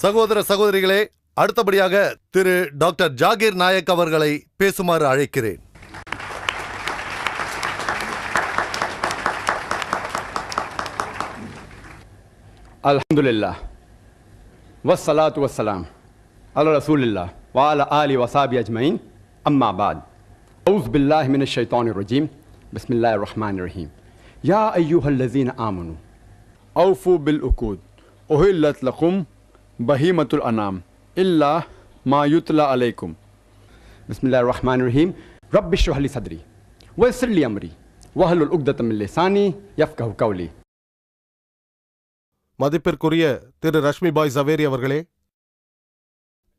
சகோதர சகோதரிகளே, அடுத்தபடியாக திரு டாக்டர் ஜாகிர் நாயக் அவர்களை பேசுமாறு அழைக்கிறேன். அல்ஹம்துலில்லாஹ் வஸ்ஸலாத்து வஸ்ஸலாம் அலா ரசூலில்லாஹ் வ அலா ஆலி வ ஸஹ்பி அஜ்மஈன். அம்மா பாத். அஊஸ் பில்லாஹி மினஷ் ஷைத்தானிர் ரஜீம். பிஸ்மில்லாஹிர் ரஹ்மானிர் ரஹீம். யா அய்யுஹல்லஸீன ஆமனூ அவ்ஃபூ பில் உகூத் உஹில்லத் லகும் பஹீமத்துல் அனாம் இல்லா மா யுத்லா அலைக்கும். பிஸ்மில்லாஹிர் ரஹ்மானிர் ரஹீம். ரப்பி ஷ்ரஹ் லி ஸத்ரி வயஸ்ஸிர் லி அம்ரி வஹ்லுல் உக்தத்தம் மின் லிசானி யஃப்கஹு கவ்லி. மதிப்பிற்குரிய திரு ரஷ்மி பாய் ஜவேரி அவர்களே,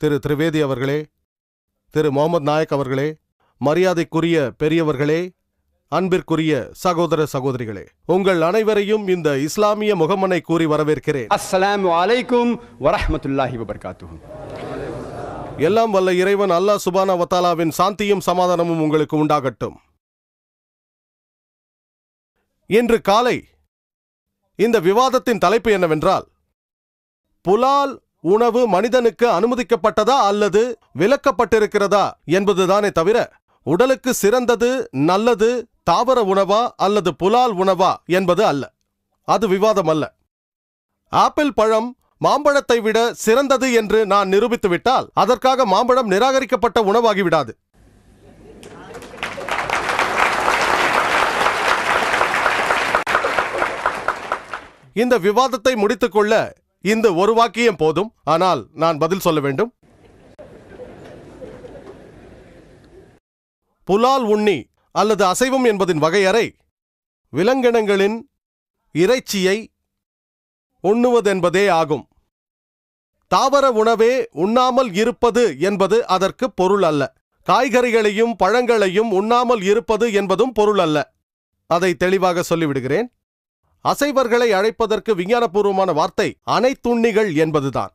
திரு திரிவேதி அவர்களே, திரு முகமது நாயக் அவர்களே, மரியாதைக்குரிய பெரியவர்களே, அன்பிற்குரிய சகோதர சகோதரிகளே, உங்கள் அனைவரையும் இந்த இஸ்லாமிய முகமனை கூறி வரவேற்கிறேன். அஸ்ஸலாமு அலைக்கும் வரஹ்மத்துல்லாஹி வபரகாத்துஹு. எல்லாம் வல்ல இறைவன் அல்லாஹ் சுப்ஹானஹு வ தஆலாவின் சாந்தியும் சமாதானமும் உங்களுக்கு உண்டாகட்டும். இன்று காலை இந்த விவாதத்தின் தலைப்பு என்னவென்றால், புலால் உணவு மனிதனுக்கு அனுமதிக்கப்பட்டதா அல்லது விலக்கப்பட்டிருக்கிறதா என்பதுதானே தவிர, உடலுக்கு சிறந்தது நல்லது தாவர உணவா அல்லது புலால் உணவா என்பது அல்ல. அது விவாதம் அல்ல. ஆப்பிள் பழம் மாம்பழத்தை விட சிறந்தது என்று நான் நிரூபித்துவிட்டால் அதற்காக மாம்பழம் நிராகரிக்கப்பட்ட உணவாகிவிடாது. இந்த விவாதத்தை முடித்துக்கொள்ள இந்த ஒரு வாக்கியம் போதும். ஆனால் நான் பதில் சொல்ல வேண்டும். புலால் உண்ணி அல்லது அசைவம் என்பதின் வகையறை விலங்கினங்களின் இறைச்சியை உண்ணுவதென்பதே ஆகும். தாவர உணவே உண்ணாமல் இருப்பது என்பது அதற்கு பொருள் அல்ல. காய்கறிகளையும் பழங்களையும் உண்ணாமல் இருப்பது என்பதும் பொருள் அல்ல. அதை தெளிவாக சொல்லிவிடுகிறேன். அசைவர்களை அழைப்பதற்கு விஞ்ஞானபூர்வமான வார்த்தை அனைத்துண்ணிகள் என்பதுதான்.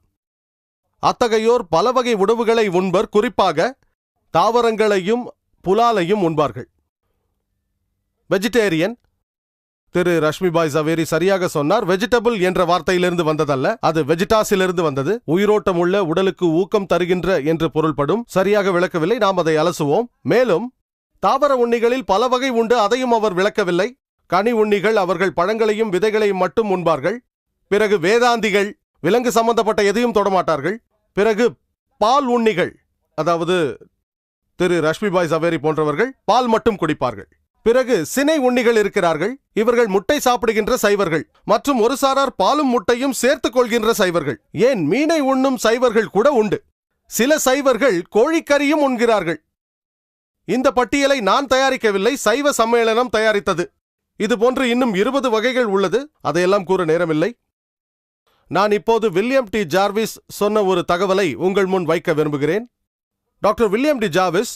அத்தகையோர் பல வகை உணவுகளை உண்பர். குறிப்பாக தாவரங்களையும் புலாலையும் உண்பார்கள். வெஜிடேரியன். திரு ரஷ்மி பாய் ஜவேரி சரியாக சொன்னார். வெஜிடபிள் என்ற வார்த்தையிலிருந்து வந்ததல்ல, அது வெஜிடாஸிலிருந்து வந்தது. உயிரோட்டம் உள்ள, உடலுக்கு ஊக்கம் தருகின்ற என்று பொருள்படும். சரியாக விளக்கவில்லை, நாம் அதை அலசுவோம். மேலும் தாவர உண்ணிகளில் பல வகை உண்டு, அதையும் அவர் விளக்கவில்லை. கனி உண்ணிகள், அவர்கள் பழங்களையும் விதைகளையும் மட்டும் உண்பார்கள். பிறகு வேதாந்திகள் விலங்கு சம்பந்தப்பட்ட எதையும் தொடமாட்டார்கள். பிறகு பால் உண்ணிகள், அதாவது திரு ரஷ்மி பாய் ஜவேரி போன்றவர்கள் பால் மட்டும் குடிப்பார்கள். பிறகு சினை உண்ணிகள் இருக்கிறார்கள். இவர்கள் முட்டை சாப்பிடுகின்ற சைவர்கள் மற்றும் ஒரு சாரார் பாலும் முட்டையும் சேர்த்துக் கொள்கின்ற சைவர்கள். ஏன், மீனை உண்ணும் சைவர்கள் கூட உண்டு. சில சைவர்கள் கோழிக்கறியும் உண்கிறார்கள். இந்த பட்டியலை நான் தயாரிக்கவில்லை, சைவ சம்மேளனம் தயாரித்தது. இது போன்று இன்னும் 20 வகைகள் உள்ளது. அதையெல்லாம் கூற நேரமில்லை. நான் இப்போது வில்லியம் டி ஜார்விஸ் சொன்ன ஒரு தகவலை உங்கள் முன் வைக்க விரும்புகிறேன். டாக்டர் வில்லியம் டி ஜார்விஸ்,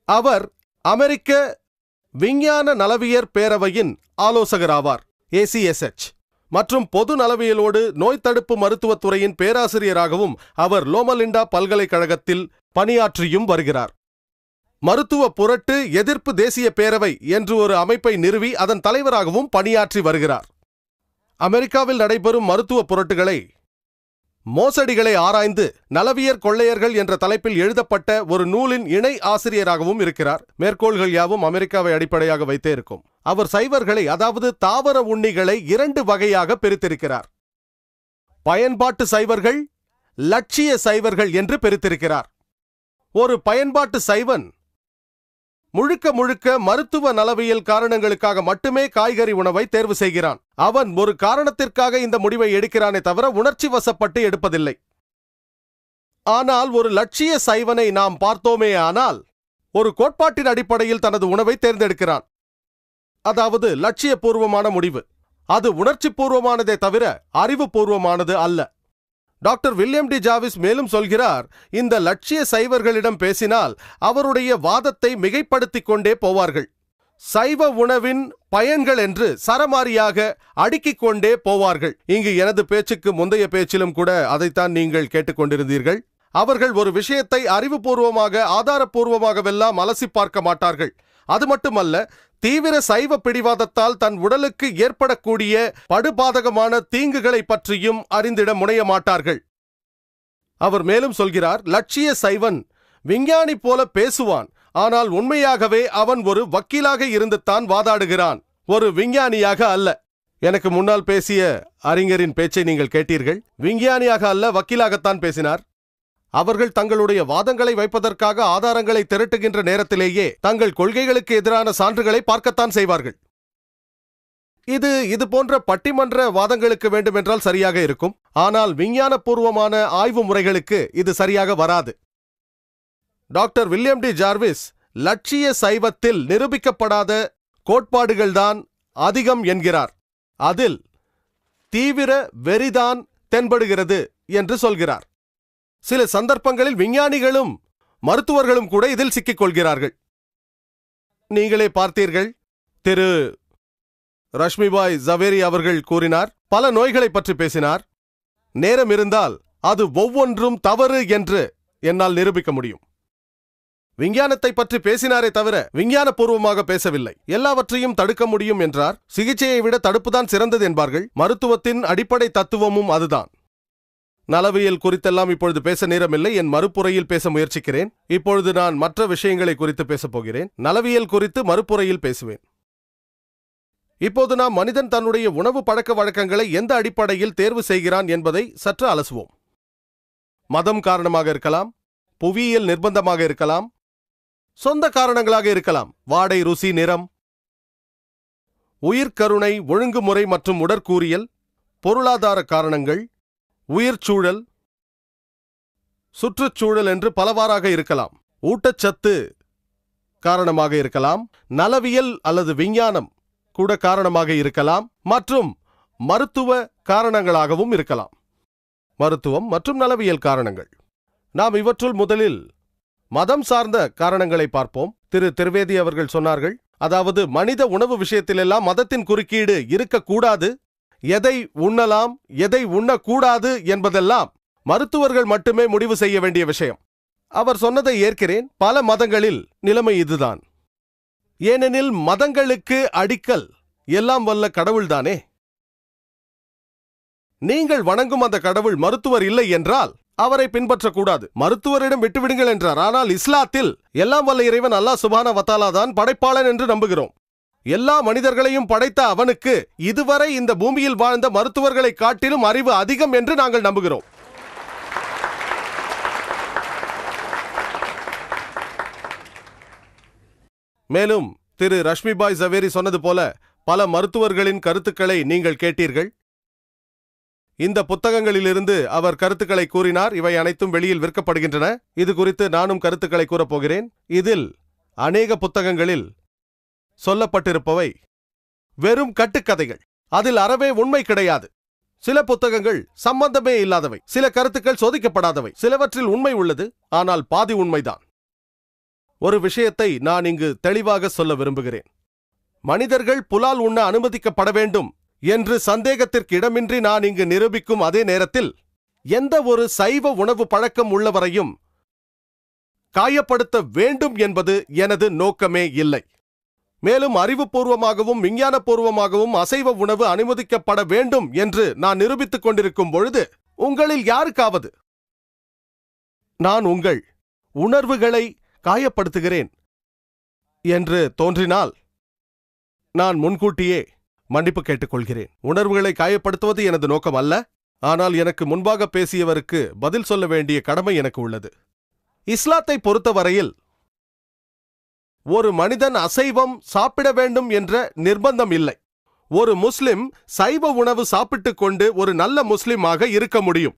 அவர் அமெரிக்க விஞ்ஞான நலவியற் பேரவையின் ஆலோசகர் ஆவார், ACSH, மற்றும் பொது நலவியலோடு நோய் தடுப்பு மருத்துவத்துறையின் பேராசிரியராகவும் அவர் லோமலிண்டா பல்கலைக்கழகத்தில் பணியாற்றியும் வருகிறார். மருத்துவ புரட்டு எதிர்ப்பு தேசிய பேரவை என்று ஒரு அமைப்பை நிறுவி அதன் தலைவராகவும் பணியாற்றி வருகிறார். அமெரிக்காவில் நடைபெறும் மருத்துவ புரட்டுகளை, மோசடிகளை ஆராய்ந்து நலவியற் கொள்ளையர்கள் என்ற தலைப்பில் எழுதப்பட்ட ஒரு நூலின் இணை ஆசிரியராகவும் இருக்கிறார். மேற்கோள்கள் யாவும் அமெரிக்காவை அடிப்படையாக வைத்தே இருக்கும். அவர் சைவர்களை, அதாவது தாவர உண்ணிகளை 2 வகையாக பிரித்திருக்கிறார். பயன்பாட்டு சைவர்கள், லட்சிய சைவர்கள் என்று பிரித்திருக்கிறார். ஒரு பயன்பாட்டு சைவன் முழுக்க முழுக்க மருத்துவ நலவியல் காரணங்களுக்காக மட்டுமே காய்கறி உணவை தேர்வு செய்கிறான். அவன் ஒரு காரணத்திற்காக இந்த முடிவை எடுக்கிறானே தவிர உணர்ச்சி வசப்பட்டு எடுப்பதில்லை. ஆனால் ஒரு லட்சிய சைவனை நாம் பார்த்தோமே ஆனால் ஒரு கோட்பாட்டின் அடிப்படையில் தனது உணவை தேர்ந்தெடுக்கிறான். அதாவது லட்சிய பூர்வமான முடிவு. அது உணர்ச்சி பூர்வமானதே தவிர அறிவுபூர்வமானது அல்ல. டாக்டர் வில்லியம் டி ஜார்விஸ் மேலும் சொல்கிறார், இந்த லட்சிய சைவர்களிடம் பேசினால் அவருடைய வாதத்தை மிகைப்படுத்திக் கொண்டே போவார்கள். சைவ உணவின் பயன்கள் என்று சரமாரியாக அடுக்கிக் கொண்டே போவார்கள். இங்கு எனது பேச்சுக்கு முந்தைய பேச்சிலும் கூட அதைத்தான் நீங்கள் கேட்டுக்கொண்டிருந்தீர்கள். அவர்கள் ஒரு விஷயத்தை அறிவுபூர்வமாக ஆதாரபூர்வமாகவெல்லாம் அலசி பார்க்க மாட்டார்கள். அது மட்டுமல்ல, தீவிர சைவ பிடிவாதத்தால் தன் உடலுக்கு ஏற்படக்கூடிய படுபாதகமான தீங்குகளை பற்றியும் அறிந்திட முனைய மாட்டார்கள். அவர் மேலும் சொல்கிறார், லட்சிய சைவன் விஞ்ஞானி போல பேசுவான், ஆனால் உண்மையாகவே அவன் ஒரு வக்கீலாக இருந்துத்தான் வாதாடுகிறான், ஒரு விஞ்ஞானியாக அல்ல. எனக்கு முன்னால் பேசிய அறிஞரின் பேச்சை நீங்கள் கேட்டீர்கள். விஞ்ஞானியாக அல்ல, வக்கீலாகத்தான் பேசினார். அவர்கள் தங்களுடைய வாதங்களை வைப்பதற்காக ஆதாரங்களை திரட்டுகின்ற நேரத்திலேயே தங்கள் கொள்கைகளுக்கு எதிரான சான்றுகளை பார்க்கத்தான் செய்வார்கள். இது போன்ற பட்டிமன்ற வாதங்களுக்கு வேண்டுமென்றால் சரியாக இருக்கும். ஆனால் விஞ்ஞானபூர்வமான ஆய்வு முறைகளுக்கு இது சரியாக வராது. டாக்டர் வில்லியம் டி ஜார்விஸ் லட்சிய சைவத்தில் நிரூபிக்கப்படாத கோட்பாடுகள்தான் அதிகம் என்கிறார். அதில் தீவிர வெறிதான் தென்படுகிறது என்று சொல்கிறார். சில சந்தர்ப்பங்களில் விஞ்ஞானிகளும் மருத்துவர்களும் கூட இதில் சிக்கிக் கொள்கிறார்கள். நீங்களே பார்த்தீர்கள், திரு ரஷ்மிபாய் ஜவேரி அவர்கள் கூறினார், பல நோய்களை பற்றி பேசினார். நேரம் இருந்தால் அது ஒவ்வொன்றும் தவறு என்று என்னால் நிரூபிக்க முடியும். விஞ்ஞானத்தை பற்றி பேசினாரே தவிர விஞ்ஞானபூர்வமாக பேசவில்லை. எல்லாவற்றையும் தடுக்க முடியும் என்றார். சிகிச்சையை விட தடுப்புதான் சிறந்தது என்பார்கள். மருத்துவத்தின் அடிப்படை தத்துவமும் அதுதான். நலவியல் குறித்தெல்லாம் இப்பொழுது பேச நேரமில்லை. என் மறுப்புரையில் பேச முயற்சிக்கிறேன். இப்பொழுது நான் மற்ற விஷயங்களை குறித்து பேசப் போகிறேன். நலவியல் குறித்து மறுப்புரையில் பேசுவேன். இப்போது நாம் மனிதன் தன்னுடைய உணவு பழக்க வழக்கங்களை எந்த அடிப்படையில் தேர்வு செய்கிறான் என்பதை சற்று அலசுவோம். மதம் காரணமாக இருக்கலாம், புவியியல் நிர்பந்தமாக இருக்கலாம், சொந்த காரணங்களாக இருக்கலாம். வாடை, ருசி, நிறம், உயிர்கருணை, ஒழுங்குமுறை மற்றும் உடற்கூறியல், பொருளாதார காரணங்கள், உயிர்ச்சூழல், சுற்றுச்சூழல் என்று பலவாறாக இருக்கலாம். ஊட்டச்சத்து காரணமாக இருக்கலாம். நலவியல் அல்லது விஞ்ஞானம் கூட காரணமாக இருக்கலாம். மற்றும் மருத்துவ காரணங்களாகவும் இருக்கலாம். மருத்துவம் மற்றும் நலவியல் காரணங்கள். நாம் இவற்றுள் முதலில் மதம் சார்ந்த காரணங்களை பார்ப்போம். திரு திரிவேதி அவர்கள் சொன்னார்கள், அதாவது மனித உணவு விஷயத்திலெல்லாம் மதத்தின் குறுக்கீடு இருக்கக்கூடாது. எதை உண்ணலாம், எதை உண்ணக்கூடாது என்பதெல்லாம் மருத்துவர்கள் மட்டுமே முடிவு செய்ய வேண்டிய விஷயம். அவர் சொன்னதை ஏற்கிறேன். பல மதங்களில் நிலைமை இதுதான். ஏனெனில் மதங்களுக்கு அடிக்கல் எல்லாம் வல்ல கடவுள்தானே. நீங்கள் வணங்கும் அந்த கடவுள் மருத்துவர் இல்லை என்றால் அவரை பின்பற்றக்கூடாது. மருத்துவரிடம் விட்டுவிடுங்கள் என்றார். ஆனால் இஸ்லாத்தில் எல்லாம் வல்ல இறைவன் அல்லாஹ் சுப்ஹானஹு வ தஆலா தான் படைப்பாளன் என்று நம்புகிறோம். எல்லா மனிதர்களையும் படைத்த அவனுக்கு இதுவரை இந்த பூமியில் வாழ்ந்த மருத்துவர்களை காட்டிலும் அறிவு அதிகம் என்று நாங்கள் நம்புகிறோம். மேலும் திரு ரஷ்மிபாய் ஜவேரி சொன்னது போல பல மருத்துவர்களின் கருத்துக்களை நீங்கள் கேட்டீர்கள். இந்த புத்தகங்களிலிருந்து அவர் கருத்துக்களை கூறினார். இவை அனைத்தும் வெளியில் விற்கப்படுகின்றன. இது குறித்து நானும் கருத்துக்களை கூறப்போகிறேன். இதில் அநேக புத்தகங்களில் சொல்லப்பட்டிருப்பவை வெறும் கட்டுக்கதைகள். அதில் அறவே உண்மை கிடையாது. சில புத்தகங்கள் சம்பந்தமே இல்லாதவை. சில கருத்துக்கள் சோதிக்கப்படாதவை. சிலவற்றில் உண்மை உள்ளது, ஆனால் பாதி உண்மைதான். ஒரு விஷயத்தை நான் இங்கு தெளிவாக சொல்ல விரும்புகிறேன். மனிதர்கள் புலால் உண்ண அனுமதிக்கப்பட வேண்டும் என்று சந்தேகத்திற்கு இடமின்றி நான் இங்கு நிரூபிக்கும் அதே நேரத்தில் எந்த ஒரு சைவ உணவு பழக்கம் உள்ளவரையும் காயப்படுத்த வேண்டும் என்பது எனது நோக்கமே இல்லை. மேலும் அறிவுபூர்வமாகவும் விஞ்ஞானபூர்வமாகவும் அசைவ உணவு அனுமதிக்கப்பட வேண்டும் என்று நான் நிரூபித்துக் கொண்டிருக்கும் பொழுது உங்களில் யாருக்காவது நான் உங்கள் உணர்வுகளை காயப்படுத்துகிறேன் என்று தோன்றினால் நான் முன்கூட்டியே மன்னிப்பு கேட்டுக்கொள்கிறேன். உணர்வுகளை காயப்படுத்துவது எனது நோக்கம் அல்ல. ஆனால் எனக்கு முன்பாக பேசியவருக்கு பதில் சொல்ல வேண்டிய கடமை எனக்கு உள்ளது. இஸ்லாத்தை பொறுத்தவரையில் ஒரு மனிதன் அசைவம் சாப்பிட வேண்டும் என்ற நிர்பந்தம் இல்லை. ஒரு முஸ்லிம் சைவ உணவு சாப்பிட்டுக் கொண்டு ஒரு நல்ல முஸ்லிமாக இருக்க முடியும்.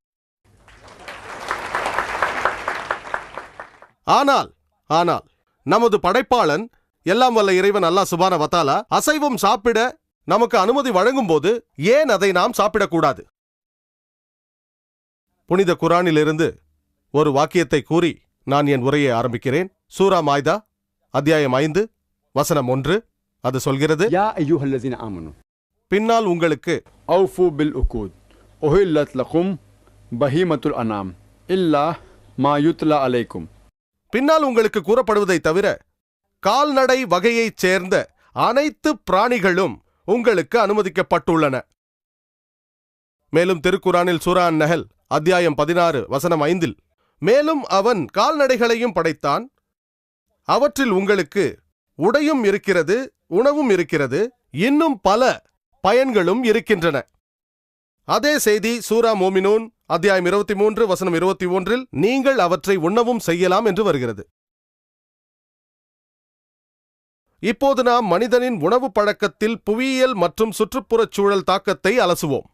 ஆனால் நமது படைப்பாளன் எல்லாம் வல்ல இறைவன் அல்லாஹ் சுப்ஹானஹு வ தஆலா அசைவம் சாப்பிட நமக்கு அனுமதி வழங்கும் போது ஏன் அதை நாம் சாப்பிடக்கூடாது? புனித குர்ஆனிலிருந்து ஒரு வாக்கியத்தை கூறி நான் என் உரையை ஆரம்பிக்கிறேன். சூரா மாய்தா அத்தியாயம் 5 வசனம் 1. அது சொல்கிறது, யா அய்யுஹல்லஸீன ஆமனு, பின்னால் உங்களுக்கு அவ்ஃபு பில் உகூத் உஹில்லத் லகும் பஹீமத்துல் அனாம் இல்லா மா யுத்லா அலைக்கும். பின்னால் உங்களுக்கு கூறப்படுவதை தவிர கால்நடை வகையைச் சேர்ந்த அனைத்து பிராணிகளும் உங்களுக்கு அனுமதிக்கப்பட்டுள்ளன. மேலும் திருக்குரானில் சூரா அன்-நஹல் அத்தியாயம் 16 வசனம் 5. மேலும் அவன் கால்நடைகளையும் படைத்தான். அவற்றில் உங்களுக்கு உடையும் இருக்கிறது, உணவும் இருக்கிறது, இன்னும் பல பயன்களும் இருக்கின்றன. அதே செய்தி சூரா மோமினூன் அத்தியாயம் 23 வசனம் 21 நீங்கள் அவற்றை உண்ணவும் செய்யலாம் என்று வருகிறது. இப்போது நாம் மனிதனின் உணவு பழக்கத்தில் புவியியல் மற்றும் சுற்றுப்புறச் சூழல் தாக்கத்தை அலசுவோம்.